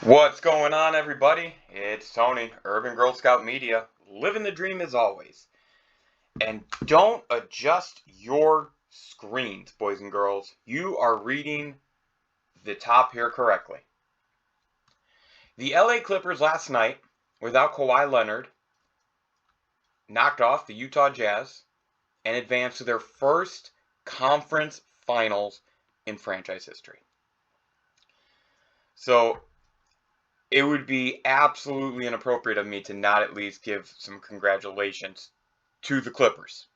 What's going on, everybody? It's Tony, Urban Girl Scout Media, living the dream as always. And don't adjust your screens, boys and girls. You are reading the top here correctly. The LA Clippers last night, without Kawhi Leonard, knocked off the Utah Jazz and advanced to their first conference finals in franchise history. So it would be absolutely inappropriate of me to not at least give some congratulations to the Clippers.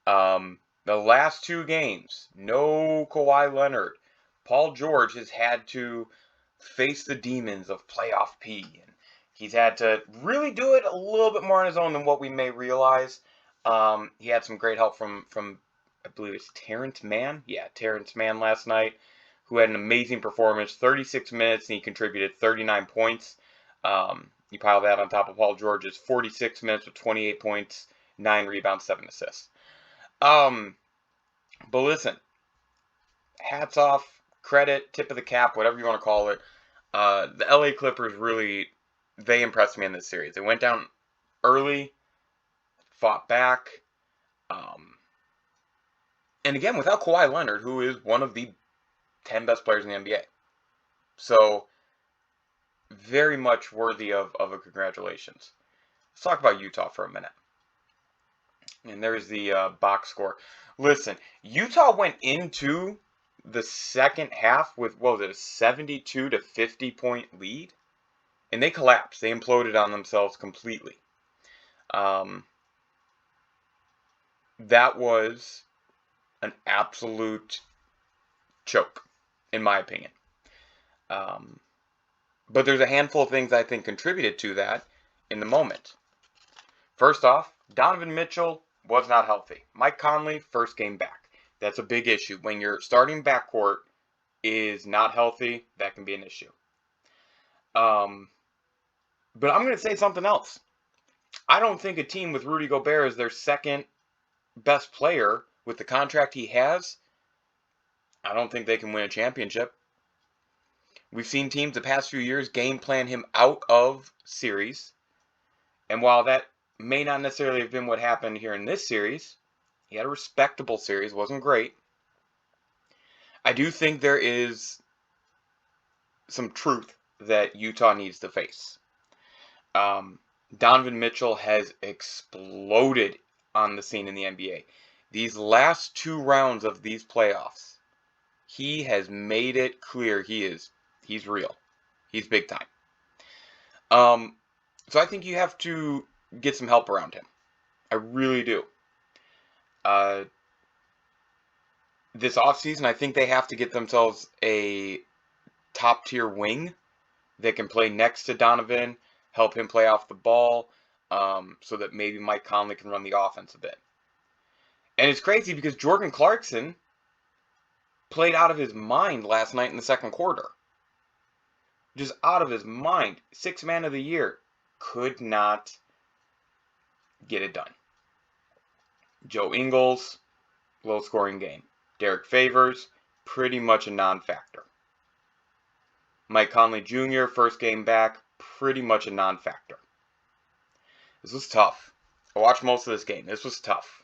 The last two games, no Kawhi Leonard. Paul George has had to face the demons of playoff P, and he's had to really do it a little bit more on his own than what we may realize. He had some great help from I believe it's Terrence Mann. Yeah, Terrence Mann last night, who had an amazing performance, 36 minutes, and he contributed 39 points. You pile that on top of Paul George's 46 minutes with 28 points, 9 rebounds, 7 assists. But listen, hats off, credit, tip of the cap, whatever you want to call it. The LA Clippers really, they impressed me in this series. They went down early, fought back, and again, without Kawhi Leonard, who is one of the 10 best players in the NBA. So, very much worthy of a congratulations. Let's talk about Utah for a minute. And there's the box score. Listen, Utah went into the second half with, what was it, a 72 to 50 point lead? And they collapsed. They imploded on themselves completely. That was an absolute choke, in my opinion. But there's a handful of things I think contributed to that in the moment. First off, Donovan Mitchell was not healthy. Mike Conley, first game back. That's a big issue. When your starting backcourt is not healthy, that can be an issue. But I'm going to say something else. I don't think a team with Rudy Gobert as their second best player with the contract he has, I don't think they can win a championship. We've seen teams the past few years game plan him out of series. And while that may not necessarily have been what happened here in this series, he had a respectable series, wasn't great. I do think there is some truth that Utah needs to face. Donovan Mitchell has exploded on the scene in the NBA. These last two rounds of these playoffs, he has made it clear he's real. He's big time. So I think you have to get some help around him. I really do. This offseason, I think they have to get themselves a top-tier wing that can play next to Donovan, help him play off the ball, so that maybe Mike Conley can run the offense a bit. And it's crazy because Jordan Clarkson played out of his mind last night in the second quarter. Just out of his mind. Sixth man of the year. Could not get it done. Joe Ingles, low-scoring game. Derek Favors, pretty much a non-factor. Mike Conley Jr., first game back, pretty much a non-factor. This was tough. I watched most of this game. This was tough.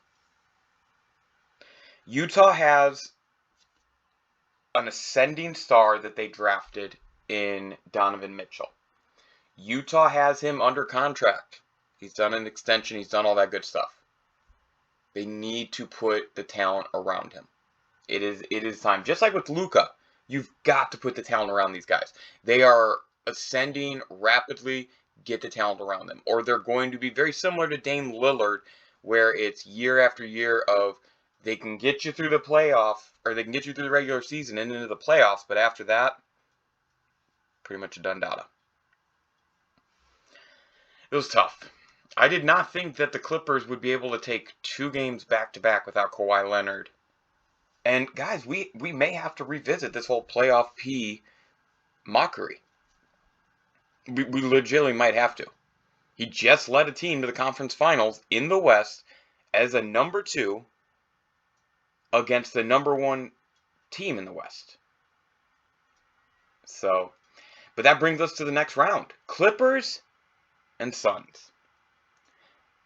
Utah has an ascending star that they drafted in Donovan Mitchell. Utah has him under contract. He's done an extension. He's done all that good stuff. They need to put the talent around him. It is time. Just like with Luka, you've got to put the talent around these guys. They are ascending rapidly. Get the talent around them. Or they're going to be very similar to Dame Lillard, where it's year after year of they can get you through the playoff, or they can get you through the regular season and into the playoffs, but after that, pretty much a done data. It was tough. I did not think that the Clippers would be able to take two games back-to-back without Kawhi Leonard. And guys, we may have to revisit this whole playoff P mockery. We legitimately might have to. He just led a team to the conference finals in the West as a number 2 against the number 1 team in the West. So, But that brings us to the next round. Clippers and Suns.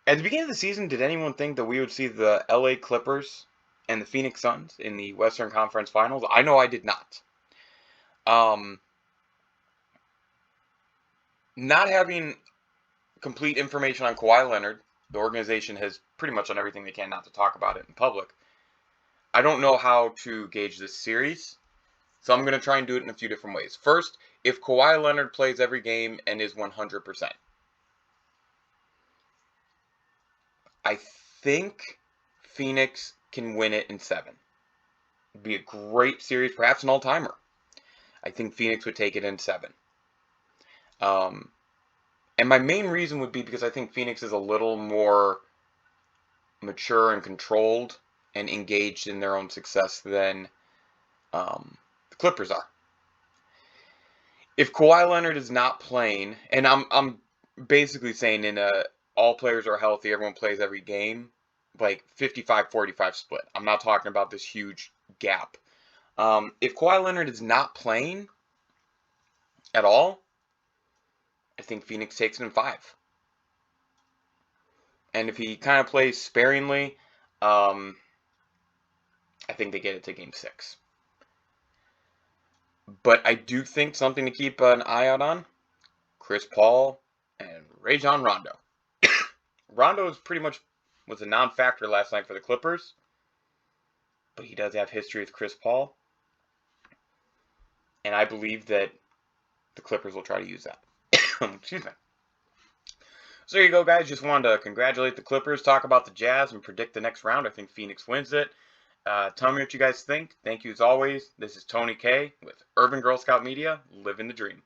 At the beginning of the season, did anyone think that we would see the LA Clippers and the Phoenix Suns in the Western Conference Finals? I know I did not. Not having complete information on Kawhi Leonard, the organization has pretty much done everything they can not to talk about it in public. I don't know how to gauge this series, so I'm going to try and do it in a few different ways. First, if Kawhi Leonard plays every game and is 100%, I think Phoenix can win it in 7. It'd be a great series, perhaps an all-timer. I think Phoenix would take it in 7. And my main reason would be because I think Phoenix is a little more mature and controlled and engaged in their own success than the Clippers are. If Kawhi Leonard is not playing, and I'm basically saying in a all players are healthy, everyone plays every game, like 55-45 split. I'm not talking about this huge gap. If Kawhi Leonard is not playing at all, I think Phoenix takes it in 5. And if he kind of plays sparingly, I think they get it to Game 6. But I do think something to keep an eye out on, Chris Paul and Rajon Rondo. Rondo was a non-factor last night for the Clippers, but he does have history with Chris Paul, and I believe that the Clippers will try to use that. Excuse me. So there you go, guys. Just wanted to congratulate the Clippers, talk about the Jazz, and predict the next round. I think Phoenix wins it. Tell me what you guys think. Thank you as always. This is Tony K with Urban Girl Scout Media, living the dream.